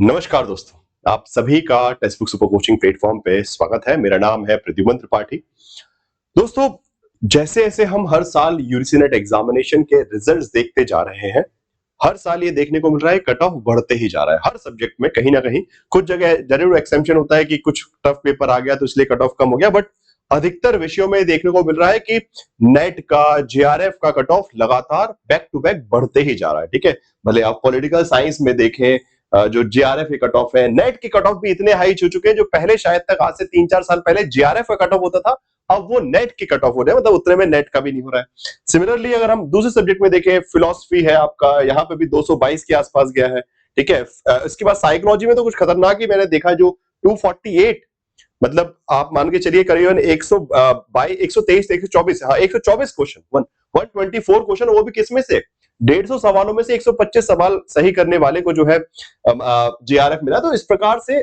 नमस्कार दोस्तों, आप सभी का text book super coaching platform पे स्वागत है। मेरा नाम है प्रद्युमन त्रिपाठी। दोस्तों, जैसे-जैसे हम हर साल यूजीसी नेट एग्जामिनेशन के रिजल्ट्स देखते जा रहे हैं, हर साल ये देखने को मिल रहा है कट ऑफ बढ़ते ही जा रहा है। हर सब्जेक्ट में कहीं ना कहीं कुछ जगह जरूर एक्सेप्शन होता है कि कुछ टफ पेपर आ गया तो इसलिए कट ऑफ कम हो गया, बट अधिकतर विषयों में देखने को मिल रहा है कि नेट का, जेआरएफ का कट ऑफ लगातार बैक टू बैक बढ़ते ही जा रहा है। ठीक है, भले आप पॉलिटिकल साइंस में देखें, जो जेआरएफ के कट ऑफ है, नेट के कट ऑफ भी इतने हाई छू चुके हैं जो पहले शायद तक आज से 3-4 साल पहले जेआरएफ का कट ऑफ होता था, अब वो नेट की कट ऑफ हो रहा है, मतलब उतने में नेट का भी नहीं हो रहा है। सिमिलरली अगर हम दूसरे सब्जेक्ट में देखें, फिलोसफी है आपका, यहाँ पे भी 222 के आसपास गया है। ठीक है, इसके बाद साइकोलॉजी में तो कुछ खतरनाक ही मैंने देखा, जो 248, मतलब आप मान के चलिए करीबन 123 124, हाँ 124 क्वेश्चन, 124 क्वेश्चन, वो भी किसमें से 150 सवालों में से 125 सवाल सही करने वाले को जो है जेआरएफ मिला। तो इस प्रकार से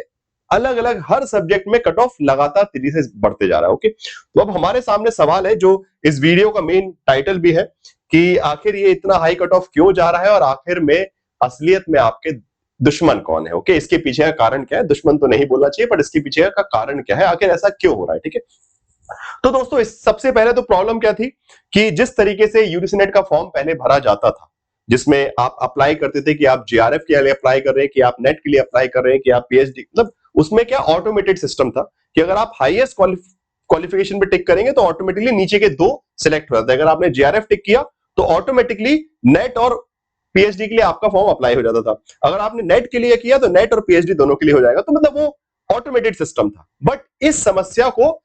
अलग अलग हर सब्जेक्ट में कट ऑफ लगातार तेजी से बढ़ते जा रहा है। ओके, तो अब हमारे सामने सवाल है जो इस वीडियो का मेन टाइटल भी है कि आखिर ये इतना हाई कट ऑफ क्यों जा रहा है और आखिर में असलियत में आपके दुश्मन कौन है। ओके, इसके पीछे का कारण क्या है, दुश्मन तो नहीं बोलना चाहिए, पर इसके पीछे का कारण क्या है, आखिर ऐसा क्यों हो रहा है। ठीक है, तो दोस्तों इस सबसे पहले तो प्रॉब्लम क्या थी कि जिस तरीके से यूजीसी नेट का फॉर्म पहले भरा जाता था, जिसमें आप अप्लाई करते थे कि आप जेआरएफ के लिए अप्लाई कर रहे हैं, कि आप नेट के लिए अप्लाई कर रहे हैं, कि आप पीएचडी, मतलब उसमें क्या ऑटोमेटेड सिस्टम था कि अगर आप हाईएस्ट क्वालिफिकेशन पे टिक करेंगे तो ऑटोमेटिकली नीचे के दो सिलेक्ट हो जाते हैं। अगर आपने जेआरएफ टिक किया तो ऑटोमेटिकली नेट और पीएचडी के लिए आपका फॉर्म अप्लाई हो जाता था। अगर आपने नेट के लिए किया तो नेट और पीएचडी दोनों के लिए हो जाएगा। तो मतलब वो ऑटोमेटेड सिस्टम था, बट इस समस्या को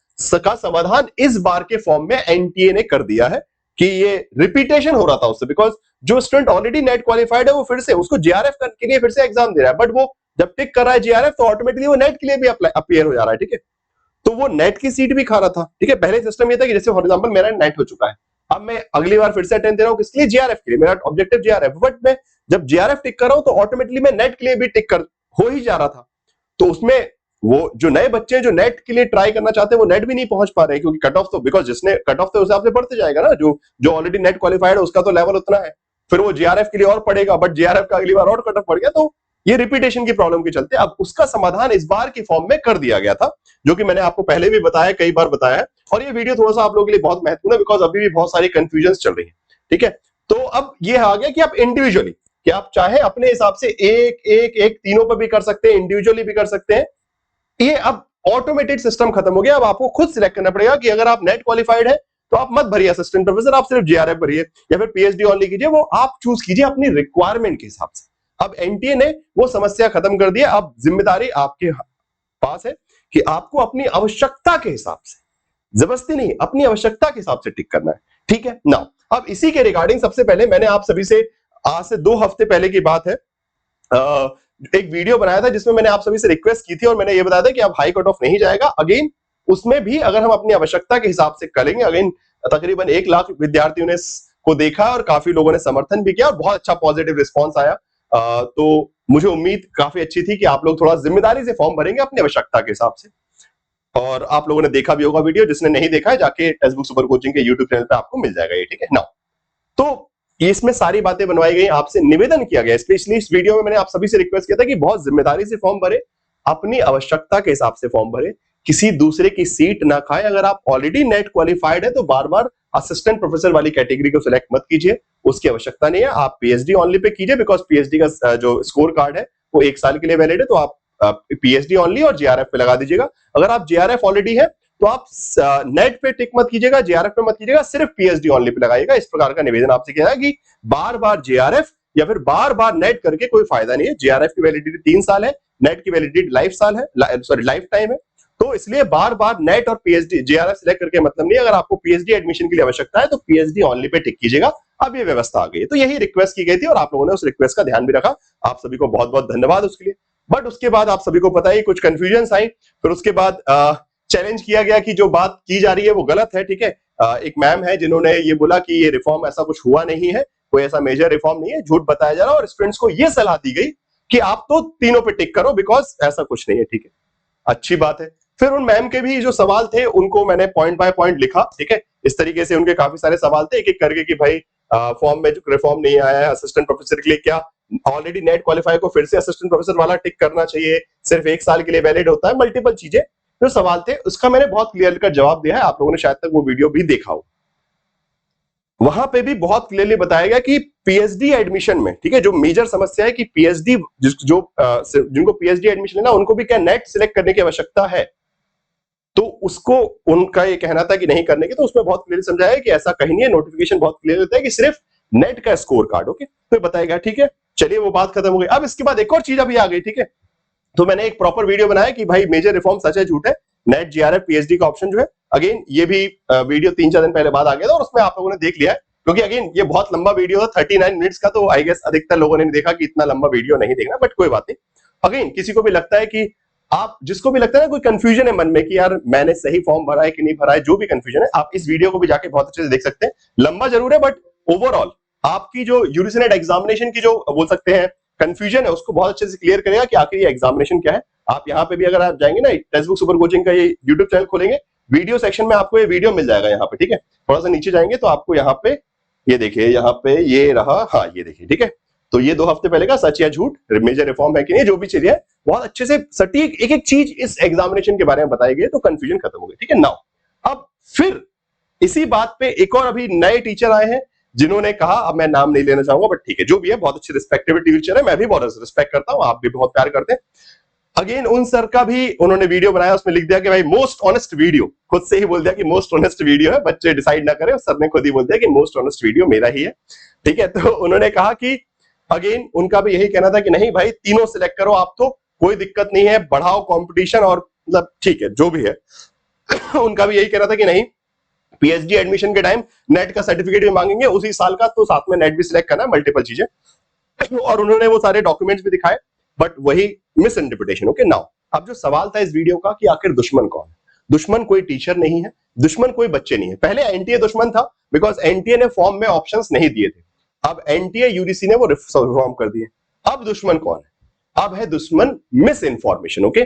का समाधान इस बार के फॉर्म में एनटीए ने कर दिया है कि ये रिपीटेशन हो रहा था उससे, बिकॉज जो स्टूडेंट ऑलरेडी नेट क्वालिफाइड है वो फिर से उसको जेआरएफ के लिए फिर से एग्जाम दे रहा है, बट वो जब टिक कर रहा है जेआरएफ तो ऑटोमेटिकली वो नेट के लिए भी अपीयर हो जा रहा है। ठीक है, तो वो नेट की सीट भी खा रहा था। ठीक है, पहले सिस्टम ये था कि जैसे फॉर एग्जांपल मेरा नेट हो चुका है, अब मैं अगली बार फिर से अटेम्प्ट दे रहा हूं, किसके लिए, जेआरएफ के लिए, मेरा ऑब्जेक्टिव जेआरएफ, बट मैं जब जेआरएफ टिक कर रहा हूं तो ऑटोमेटिकली मैं नेट के लिए भी टिक कर हो ही जा रहा था। तो उसमें वो जो नए बच्चे जो नेट के लिए ट्राई करना चाहते हैं वो नेट भी नहीं पहुंच पा रहे, क्योंकि कट ऑफ तो, बिकॉज जिसने कट ऑफ तो उस हिसाब से बढ़ते जाएगा ना, जो जो ऑलरेडी नेट क्वालिफाइड है उसका तो लेवल उतना है, फिर वो जेआरएफ के लिए और पड़ेगा, बट जेआरएफ का अगली बार और कट ऑफ बढ़ गया। तो ये रिपीटेशन की प्रॉब्लम के चलते अब उसका समाधान इस बार की फॉर्म में कर दिया गया था, जो कि मैंने आपको पहले भी बताया, कई बार बताया है, और ये वीडियो थोड़ा सा आप लोगों के लिए बहुत महत्वपूर्ण है, बिकॉज अभी भी बहुत सारी कंफ्यूजन चल रही है। ठीक है, तो अब ये आ गया कि आप इंडिविजुअली, कि आप चाहे अपने हिसाब से एक एक एक तीनों पर भी कर सकते हैं, इंडिविजुअली भी कर सकते हैं। ये अब ऑटोमेटेड सिस्टम खत्म हो गया। अब आपको खुद सिलेक्ट करना पड़ेगा कि अगर आप नेट क्वालिफाइड है तो आप मत भरिए असिस्टेंट प्रोफेसर, आप सिर्फ जेआरएफ भरिए या फिर पीएचडी ऑनली कीजिए, वो आप चूज कीजिए अपनी रिक्वायरमेंट के हिसाब से। अब एनटीए ने वो समस्या खत्म कर दिया। अब जिम्मेदारी आपके पास है कि आपको अपनी आवश्यकता के हिसाब से, जबरदस्ती नहीं, अपनी आवश्यकता के हिसाब से टिक करना है। ठीक है ना, अब इसी के रिगार्डिंग सबसे पहले मैंने आप सभी से आज से 2 हफ्ते पहले की बात है, एक वीडियो बनाया था जिसमें मैंने आप सभी से रिक्वेस्ट की थी और मैंने ये बताया था कि अब हाई कट ऑफ नहीं जाएगा। अगेन उसमें भी अगर हम अपनी आवश्यकता के हिसाब से करेंगे, अगेन तकरीबन 1 लाख विद्यार्थियों ने को देखा और काफी लोगों ने समर्थन भी किया और बहुत अच्छा पॉजिटिव रिस्पॉन्स आया। तो मुझे उम्मीद काफी अच्छी थी कि आप लोग थोड़ा जिम्मेदारी से फॉर्म भरेंगे अपनी आवश्यकता के हिसाब से। और आप लोगों ने देखा भी होगा वीडियो, जिसने नहीं देखा है जाके टेक्स्ट बुक सुपर कोचिंग के यूट्यूब चैनल पे आपको मिल जाएगा ये। ठीक है ना, तो इसमें सारी बातें बनवाई गई, आपसे निवेदन किया गया, स्पेशली इस वीडियो में मैंने आप सभी से रिक्वेस्ट किया था कि बहुत जिम्मेदारी से फॉर्म भरे, अपनी आवश्यकता के हिसाब से फॉर्म भरे, किसी दूसरे की सीट ना खाए। अगर आप ऑलरेडी नेट क्वालिफाइड है तो बार बार असिस्टेंट प्रोफेसर वाली कैटेगरी को सिलेक्ट मत कीजिए, उसकी आवश्यकता नहीं है। आप पीएचडी ऑनली पे कीजिए, बिकॉज पीएचडी का जो स्कोर कार्ड है वो 1 साल के लिए वैलिड है, तो आप पीएचडी ऑनली और जेआरएफ पे लगा दीजिएगा। अगर आप जेआरएफ ऑलरेडी है तो आप नेट पे टिक मत कीजिएगा, जेआरएफ पे मत कीजिएगा, सिर्फ पीएचडी ऑनली पे लगाइएगा। इस प्रकार का निवेदन आपसे किया है कि बार बार जेआरएफ या फिर बार बार नेट करके कोई फायदा नहीं है। जेआरएफ की वैलिडिटी 3 साल है, नेट की वैलिडिटी लाइफ टाइम है, तो इसलिए बार बार नेट और पीएचडी जेआरएफ सिलेक्ट करके मतलब नहीं। अगर आपको पीएचडी एडमिशन के लिए आवश्यकता है तो पीएचडी ऑनली पे टिक कीजिएगा। अब ये व्यवस्था आ गई है, तो यही रिक्वेस्ट की गई थी और आप लोगों ने उस रिक्वेस्ट का ध्यान भी रखा, आप सभी को बहुत बहुत धन्यवाद उसके लिए। बट उसके बाद आप सभी को पता ही कुछ कंफ्यूजन आई, फिर उसके बाद चैलेंज किया गया कि जो बात की जा रही है वो गलत है। ठीक है, एक मैम है जिन्होंने ये बोला कि ये रिफॉर्म ऐसा कुछ हुआ नहीं है, कोई ऐसा मेजर रिफॉर्म नहीं है, झूठ बताया जा रहा है, और स्टूडेंट्स को ये सलाह दी गई कि आप तो तीनों पे टिक करो बिकॉज ऐसा कुछ नहीं है। ठीक है, अच्छी बात है। फिर उन मैम के भी जो सवाल थे उनको मैंने पॉइंट बाय पॉइंट लिखा। ठीक है, इस तरीके से उनके काफी सारे सवाल थे एक एक करके कि भाई फॉर्म में जो रिफॉर्म नहीं आया है, असिस्टेंट प्रोफेसर के लिए क्या ऑलरेडी नेट क्वालिफाई को फिर से असिस्टेंट प्रोफेसर वाला टिक करना चाहिए, सिर्फ 1 साल के लिए वैलिड होता है, मल्टीपल चीजें जो सवाल थे उसका मैंने बहुत क्लियर कट जवाब दिया है, आप लोगों ने शायद तक वो वीडियो भी देखा हो। वहां पे भी बहुत क्लियरली बताया गया कि पीएचडी एडमिशन में, ठीक है, जो मेजर समस्या है कि पीएचडी जिनको पीएचडी एडमिशन लेना उनको भी क्या नेट सिलेक्ट करने की आवश्यकता है, तो उसको उनका ये कहना था कि नहीं करने की, तो उसमें बहुत क्लियर समझाया कि ऐसा कहीं नहीं है, नोटिफिकेशन बहुत क्लियर होता है कि सिर्फ नेट का स्कोर कार्ड, ओके, तो बताएगा, ठीक है, चलिए वो बात खत्म हो गई। अब इसके बाद एक और चीज अभी आ गई, ठीक है, तो मैंने एक प्रॉपर वीडियो बनाया कि भाई मेजर रिफॉर्म सच है झूठ है, नेट जीआरएफ पीएचडी का ऑप्शन जो है, अगेन ये भी वीडियो 3-4 दिन पहले बाद आ गया था और उसमें आप लोगों ने देख लिया है, क्योंकि अगेन ये बहुत लंबा वीडियो था 39 मिनट्स का, तो आई गेस अधिकतर लोगों ने देखा कि इतना लंबा वीडियो नहीं देखना, बट कोई बात नहीं। अगेन किसी को भी लगता है कि आप, जिसको भी लगता है ना कोई कंफ्यूजन है मन में कि यार मैंने सही फॉर्म भरा है कि नहीं भरा है, जो भी कंफ्यूजन है आप इस वीडियो को भी जाके बहुत अच्छे से देख सकते हैं। लंबा जरूर है बट ओवरऑल आपकी जो यूजीसी नेट एग्जामिनेशन की जो बोल सकते हैं कंफ्यूजन है उसको बहुत अच्छे से क्लियर करेगा कि आखिर ये एग्जामिनेशन क्या है। आप यहाँ पे भी अगर आप जाएंगे ना, टेक्स्ट बुक सुपर कोचिंग का ये यूट्यूब चैनल खोलेंगे, वीडियो सेक्शन में आपको ये वीडियो मिल जाएगा यहाँ पे, ठीक है, थोड़ा सा नीचे जाएंगे तो आपको यहाँ पे ये देखिए, यहाँ पे ये रहा, हाँ ये देखिए, ठीक है, तो ये 2 हफ्ते पहले का सच या झूठ, मेजर रिफॉर्म है कि नहीं, जो भी चीज है बहुत अच्छे से सटीक एक एक चीज इस एग्जामिनेशन के बारे में बताई गई, तो कंफ्यूजन खत्म हो गई, ठीक है। नाउ अब फिर इसी बात पे एक और अभी नए टीचर आए हैं जिन्होंने कहा, अब मैं नाम नहीं लेना चाहूंगा बट ठीक है, जो भी है बहुत अच्छे रिस्पेक्टेबल टीचर है, मैं भी बहुत रिस्पेक्ट करता हूं, आप भी बहुत प्यार करते हैं। अगेन उन सर का भी उन्होंने वीडियो बनाया, उसमें लिख दिया कि भाई मोस्ट ऑनेस्ट वीडियो, खुद से ही बोल दिया कि मोस्ट ऑनेस्ट वीडियो है, बच्चे डिसाइड ना करें, सर ने खुद ही बोल दिया कि मोस्ट ऑनेस्ट वीडियो मेरा ही है, ठीक है। तो उन्होंने कहा कि अगेन उनका भी यही कहना था कि नहीं भाई तीनों सिलेक्ट करो आप, तो कोई दिक्कत नहीं है, बढ़ाओ कंपटीशन, और मतलब ठीक है जो भी है उनका भी यही कहना था कि नहीं पीएचडी एडमिशन के टाइम नेट का सर्टिफिकेट भी मांगेंगे उसी साल का, तो साथ में नेट भी सिलेक्ट करना, मल्टीपल चीजें, और उन्होंने वो सारे डॉक्यूमेंट्स भी दिखाए, बट वही मिस इंटरप्रिटेशन, ओके। नाउ अब जो सवाल था इस वीडियो का कि आखिर दुश्मन कौन है, दुश्मन कोई टीचर नहीं है, दुश्मन कोई बच्चे नहीं है। पहले एनटीए दुश्मन था बिकॉज एनटीए ने फॉर्म में ऑप्शंस नहीं दिए थे, अब एनटीए यूजीसी ने वो रिफॉर्म कर दिए। अब दुश्मन कौन है, अब है दुश्मन मिस इन्फॉर्मेशन, ओके,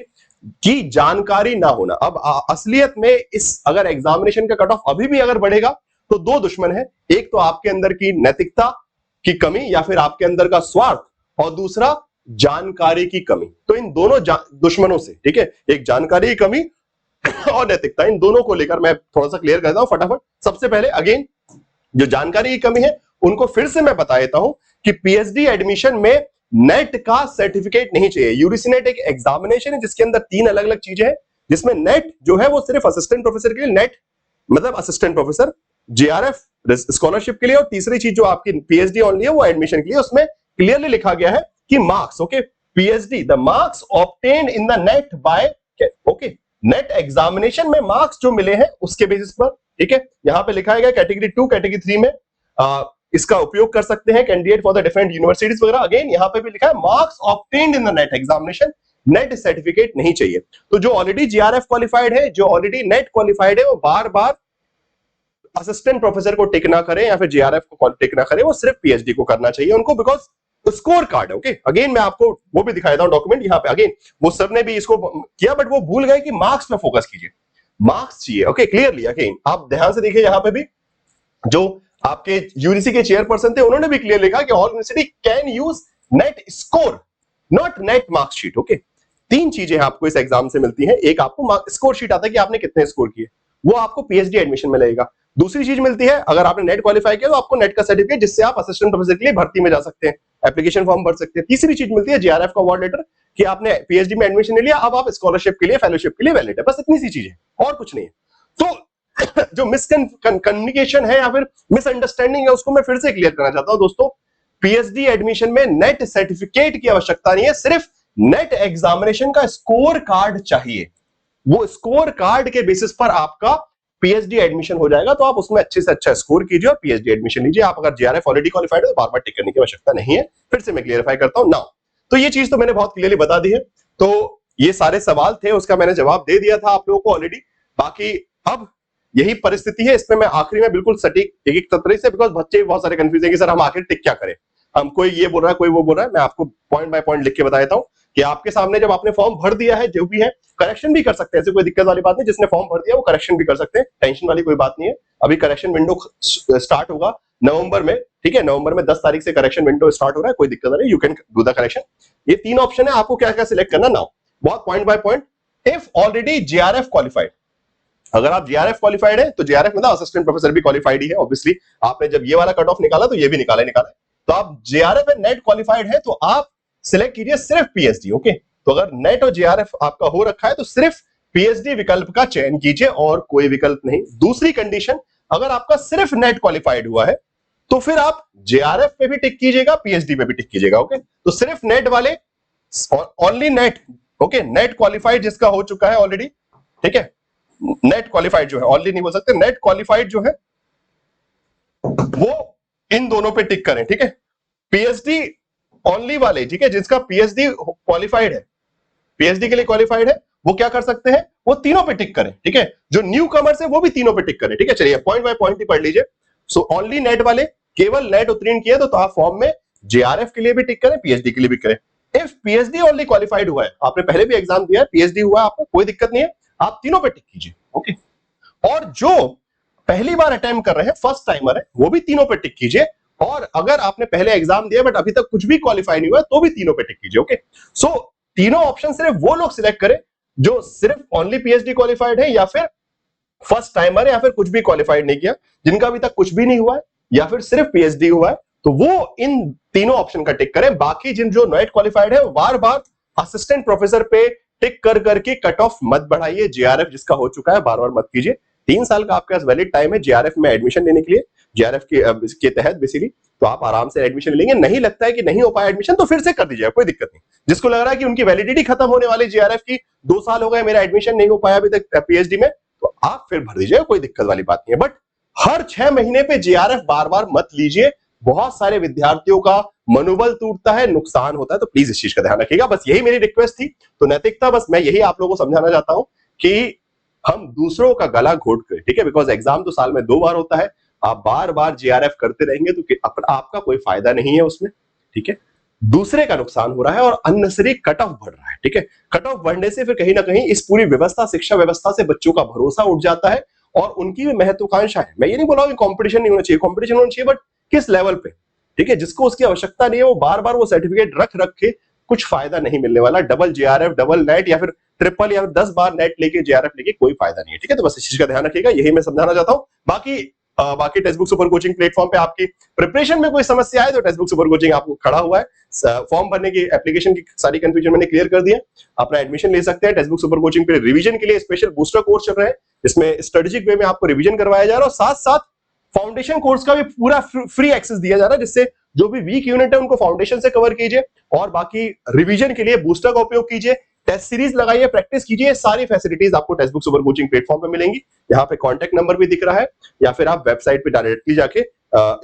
की जानकारी ना होना। अब असलियत में इस अगर एग्जामिनेशन का कट ऑफ अभी भी अगर बढ़ेगा तो 2 दुश्मन है, एक तो आपके अंदर की नैतिकता की कमी या फिर आपके अंदर का स्वार्थ, और दूसरा जानकारी की कमी। तो इन दोनों दुश्मनों से, ठीक है, एक जानकारी की कमी और नैतिकता, इन दोनों को लेकर मैं थोड़ा सा क्लियर करता हूं फटाफट। सबसे पहले अगेन जो जानकारी की कमी है उनको फिर से मैं बता देता हूं कि पीएचडी एडमिशन में नेट का सर्टिफिकेट नहीं चाहिए। यूजीसी नेट एक एग्जामिनेशन है जिसके अंदर 3 अलग अलग चीजें हैं, जिसमें नेट जो है वो सिर्फ असिस्टेंट प्रोफेसर के लिए, नेट मतलब असिस्टेंट प्रोफेसर, जेआरएफ स्कॉलरशिप के लिए, और तीसरी चीज जो आपकी पीएचडी ओनली है वो एडमिशन के लिए। उसमें क्लियरली लिखा गया है कि marks, okay, PhD the marks obtained in the NET by, okay, NET examination में मार्क्स जो मिले हैं उसके बेसिस पर, ठीक है। यहां पे लिखा है कैटेगरी 2 कैटेगरी 3 में इसका उपयोग कर सकते हैं candidate for the different universities वगैरह। अगेन यहां पे भी लिखा है marks obtained in the net examination, net certificate नहीं चाहिए। तो जो ऑलरेडी जीआरएफ क्वालिफाइड है, जो ऑलरेडी नेट क्वालिफाइड है, वो बार बार असिस्टेंट प्रोफेसर को टिक ना करे या फिर जीआरएफ को टिक ना करे, वो सिर्फ पीएचडी को करना चाहिए उनको, बिकॉज स्कोर कार्ड है, ओके। अगेन मैं आपको वो भी दिखाया था डॉक्यूमेंट यहाँ पे, अगेन वो सर ने भी इसको किया बट वो भूल गए कि मार्क्स पे फोकस कीजिए, मार्क्स चाहिए, ओके, क्लियरली। अगेन आप ध्यान से देखिए, यहाँ पे भी जो आपके यूजीसी के चेयरपर्सन थे उन्होंने भी क्लियर लिखा कि all university can use net score not net marksheet, okay. 3 चीजें आपको इस एग्जाम से मिलती हैं, एक आपको स्कोर शीट आता है कि आपने कितने स्कोर किए, वो आपको पीएचडी एडमिशन में लगेगा। दूसरी चीज मिलती है अगर आपने नेट क्वालिफाई किया तो आपको नेट का सर्टिफिकेट, जिससे आप असिस्टेंट प्रोफेसर के लिए भर्ती में जा सकते हैं, एप्लीकेशन फॉर्म भर सकते हैं। तीसरी चीज मिलती है जीआरएफ का अवार्ड लेटर कि आपने पीएचडी में एडमिशन ले लिया, अब आप स्कॉलरशिप के लिए, फेलोशिप के लिए वैलिड है, बस इतनी सी चीज है और कुछ नहीं है। तो जो मिसकम्युनिकेशन है या फिर मिसअंडरस्टैंडिंग है उसको मैं फिर से क्लियर करना चाहता हूं दोस्तों। पीएचडी एडमिशन में नेट सर्टिफिकेट की आवश्यकता नहीं है, सिर्फ नेट एग्जामिनेशन का स्कोर कार्ड चाहिए। वो स्कोर कार्ड के बेसिस पर आपका पीएचडी एडमिशन हो जाएगा, तो आप उसमें अच्छे से अच्छा स्कोर कीजिए और पीएचडी एडमिशन लीजिए। आप अगर जीआरएफ ऑलरेडी क्वालिफाइड है तो बार बार टिक करने की आवश्यकता नहीं है। फिर से मैं क्लियरिफाई करता हूं नाउ। तो ये चीज तो मैंने बहुत क्लियरली बता दी है। तो ये सारे सवाल थे, उसका मैंने जवाब दे दिया था आप लोगों को ऑलरेडी। बाकी अब यही परिस्थिति है, इसमें मैं आखिरी में बिल्कुल सटीक एक एक तरीके से, बिकॉज बच्चे बहुत सारे कंफ्यूज है कि सर हम आखिर टिक क्या करें, हम कोई ये बोल रहा है कोई वो बोल रहा है। मैं आपको पॉइंट बाय पॉइंट लिख के बता देता हूं कि आपके सामने जब आपने फॉर्म भर दिया है, जो भी है करेक्शन भी कर सकते हैं, ऐसे कोई दिक्कत वाली बात नहीं। जिसने फॉर्म भर दिया वो करेक्शन भी कर सकते हैं, टेंशन वाली कोई बात नहीं है। अभी करेक्शन विंडो स्टार्ट होगा नवंबर में, ठीक है, नवंबर में 10 तारीख से करेक्शन विंडो स्टार्ट हो रहा है, कोई दिक्कत नहीं, you can do the correction. ये 3 ऑप्शन है, आपको क्या क्या सिलेक्ट करना नाउ, बहुत point by point. If already JRF qualified, अगर आप जेआरएफ क्वालिफाइड है तो जेआरएफ मतलब असिस्टेंट प्रोफेसर भी क्वालिफाइड ही है ऑब्वियसली, आपने जब ये वाला कट ऑफ निकाला तो ये भी निकाला है, तो आप जेआरएफ एंड नेट क्वालिफाइड है तो आप सिलेक्ट कीजिए सिर्फ पीएचडी। ओके, तो अगर नेट और जेआरएफ आपका हो रखा है तो सिर्फ पीएचडी विकल्प का चयन कीजिए और कोई विकल्प नहीं। दूसरी कंडीशन, अगर आपका सिर्फ नेट क्वालिफाइड हुआ है तो फिर आप जेआरएफ पे भी टिक कीजिएगा, पीएचडी पे भी टिक कीजिएगा। ओके, तो सिर्फ नेट वाले, only net, okay, net qualified जिसका हो चुका है ऑलरेडी, ठीक है, नेट क्वालिफाइड जो है, ऑलरेडी नहीं बोल सकते, नेट क्वालिफाइड जो है वो इन दोनों पे टिक करें, ठीक है। पीएचडी ओनली वाले, ठीक है, जिसका पीएचडी क्वालिफाइड है, पीएचडी के लिए क्वालिफाइड है, वो क्या कर सकते हैं, वो तीनों पे टिक करें, ठीक है। जो न्यू कमर्स है वो भी तीनों पे टिक करें, ठीक है। चलिए पॉइंट बाय पॉइंट ही पढ़ लीजिए। सो ओनली नेट वाले, केवल नेट उत्तीर्ण किए तो आप फॉर्म में जेआरएफ के लिए भी टिक करें, पीएचडी के लिए भी करें। इफ पीएचडी ओनली क्वालिफाइड हुआ है, आपने पहले भी एग्जाम दिया है, पीएचडी हुआ है आपको, कोई दिक्कत नहीं है, आप तीनों पे टिक कीजिए। ओके, और जो पहली बार अटेम्प्ट कर रहे हैं, फर्स्ट टाइमर है, वो भी तीनों पे टिक कीजिए। और अगर आपने पहले एग्जाम दिया बट अभी तक कुछ भी क्वालिफाई नहीं हुआ तो भी तीनों पे टिक कीजिए। ओके, सो तीनों ऑप्शन सिर्फ वो लोग सिलेक्ट करें जो सिर्फ ओनली पीएचडी क्वालिफाइड है, या फिर फर्स्ट टाइमर है, या फिर कुछ भी क्वालिफाइड नहीं किया, जिनका अभी तक कुछ भी नहीं हुआ है या फिर सिर्फ पीएचडी हुआ है, तो वो इन तीनों ऑप्शन का टिक करें। बाकी जिन जो नेट क्वालिफाइड है, बार बार असिस्टेंट प्रोफेसर पे टिक कर करके कट ऑफ मत बढ़ाइए। जेआरएफ जिसका हो चुका है बार बार मत कीजिए। 3 साल का आपके पास वैलिड टाइम है जेआरएफ में एडमिशन लेने के लिए, जेआरएफ के तहत बेसिकली, तो आप आराम से एडमिशन लेंगे। नहीं लगता है कि नहीं हो पाया एडमिशन तो फिर से कर दीजिएगा, कोई दिक्कत नहीं। जिसको लग रहा है कि उनकी वैलिडिटी खत्म होने वाली जेआरएफ की, 2 साल हो गए मेरा एडमिशन नहीं हो पाया अभी तक पीएचडी में, तो आप फिर भर दीजिएगा, कोई दिक्कत वाली बात नहीं है। बट हर 6 महीने पे जेआरएफ बार बार मत लीजिए, बहुत सारे विद्यार्थियों का मनोबल टूटता है, नुकसान होता है, तो प्लीज इस चीज का ध्यान रखिएगा। बस यही मेरी रिक्वेस्ट थी। तो नैतिकता, बस मैं यही आप लोगों को समझाना चाहता हूं कि हम दूसरों का गला घोट कर, ठीक है, बिकॉज एग्जाम तो साल में 2 बार होता है, आप बार बार जेआरएफ करते रहेंगे तो आपका कोई फायदा नहीं है उसमें, ठीक है, दूसरे का नुकसान हो रहा है और अननेसेसरी कट ऑफ बढ़ रहा है, ठीक है। कट ऑफ बढ़ने से फिर कहीं ना कहीं इस पूरी व्यवस्था, शिक्षा व्यवस्था से बच्चों का भरोसा उठ जाता है और उनकी भी महत्वाकांक्षा है। मैं ये नहीं बोला कि कंपटीशन नहीं होना चाहिए, कंपटीशन होना चाहिए, बट किस लेवल पे, ठीक है। जिसको उसकी आवश्यकता नहीं है वो बार बार वो सर्टिफिकेट रख रख के कुछ फायदा नहीं मिलने वाला। डबल जेआरएफ, डबल नेट, या फिर ट्रिपल, या फिर 10 बार नेट लेके जेआरएफ लेके कोई फायदा नहीं है, ठीक है। तो बस इस चीज का ध्यान रखिएगा, यही मैं समझाना चाहता हूं। बाकी text book super coaching platform पे आपकी प्रिपरेशन में कोई समस्या है तो टेक्स्ट बुक सुपर कोचिंग आपको खड़ा हुआ है। फॉर्म भरने की, एप्लीकेशन की सारी कंफ्यूजन मैंने क्लियर कर दिया, अपना एडमिशन ले सकते हैं। टेक्स्ट बुक सुपर कोचिंग पे रिवीजन के लिए स्पेशल बूस्टर कोर्स चल रहा है, इसमें स्ट्रेटेजिक वे में आपको रिवीजन करवाया जा रहा है और साथ साथ फाउंडेशन कोर्स का भी पूरा फ्री एक्सेस दिया जा रहा है, जिससे जो भी वीक यूनिट है उनको फाउंडेशन से कवर कीजिए और बाकी रिवीजन के लिए बूस्टर का उपयोग कीजिए, टेस्ट सीरीज लगाइए, प्रैक्टिस कीजिए। सारी फैसिलिटीज आपको text book super coaching platform पे मिलेंगी। यहाँ पे कॉन्टैक्ट नंबर भी दिख रहा है, या फिर आप वेबसाइट पे डायरेक्टली जाके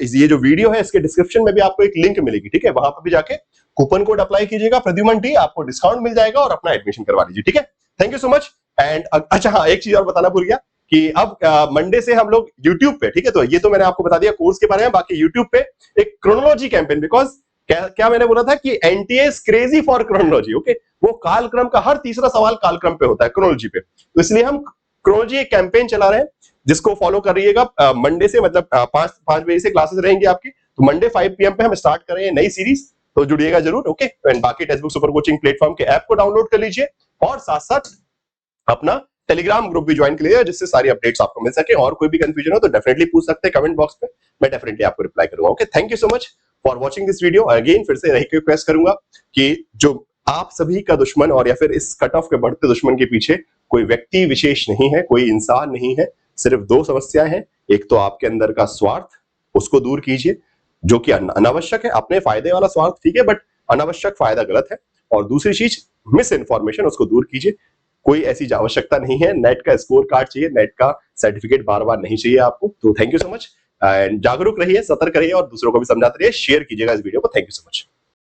ये जो वीडियो है इसके डिस्क्रिप्शन में भी आपको एक लिंक मिलेगी, ठीक है, वहां पर भी जाके कूपन कोड अप्लाई कीजिएगा प्रद्युमन टी, आपको डिस्काउंट मिल जाएगा और अपना एडमिशन करवा लीजिए, ठीक है। Thank you so much. And अच्छा हाँ, एक चीज और बताना भूल गया कि अब मंडे से हम लोग यूट्यूब पे, ठीक है, तो ये तो मैंने आपको बता दिया कोर्स के बारे में, बाकी यूट्यूब पे एक क्रोनोलॉजी कैंपेन, बिकॉज क्या मैंने बोला था कि NTA is crazy for chronology, okay, वो कालक्रम का हर तीसरा सवाल कालक्रम पे होता है क्रोनोलॉजी पे, तो इसलिए हम क्रोनोलॉजी एक कैंपेन चला रहे हैं जिसको फॉलो कर रहिएगा। मंडे से मतलब 5 बजे से क्लासेस रहेंगी आपकी, तो मंडे 5 PM पे हम स्टार्ट कर रहे हैं नई सीरीज, तो जुड़िएगा जरूर, ओके। एंड बाकी text book super coaching platform के ऐप को डाउनलोड कर लीजिए और साथ साथ अपना टेलीग्राम ग्रुप भी ज्वाइन कर लीजिए, जिससे सारी अपडेट्स आपको मिल सके। और कोई भी कंफ्यूजन हो तो डेफिनेटली पूछ सकते हैं कमेंट बॉक्स पे, मैं डेफिनेटली आपको रिप्लाई करूंगा, okay. Thank you so much for watching this video. Again फिर से यही रिक्वेस्ट करूंगा कि जो आप सभी का दुश्मन, और या फिर इस कट ऑफ के बढ़ते दुश्मन के पीछे कोई व्यक्ति विशेष नहीं है, कोई इंसान नहीं है, सिर्फ 2 समस्याएं हैं। एक तो आपके अंदर का स्वार्थ, उसको दूर कीजिए, जो कि अनावश्यक है। अपने फायदे वाला स्वार्थ ठीक है, बट अनावश्यक फायदा गलत है। और दूसरी चीज मिस इन्फॉर्मेशन, उसको दूर कीजिए। कोई ऐसी आवश्यकता नहीं है, नेट का स्कोर कार्ड चाहिए, नेट का सर्टिफिकेट बार बार नहीं चाहिए आपको। तो thank you so much, and जागरूक रहिए, सतर्क रहिए और दूसरों को भी समझाते रहिए, शेयर कीजिएगा इस वीडियो को। Thank you so much.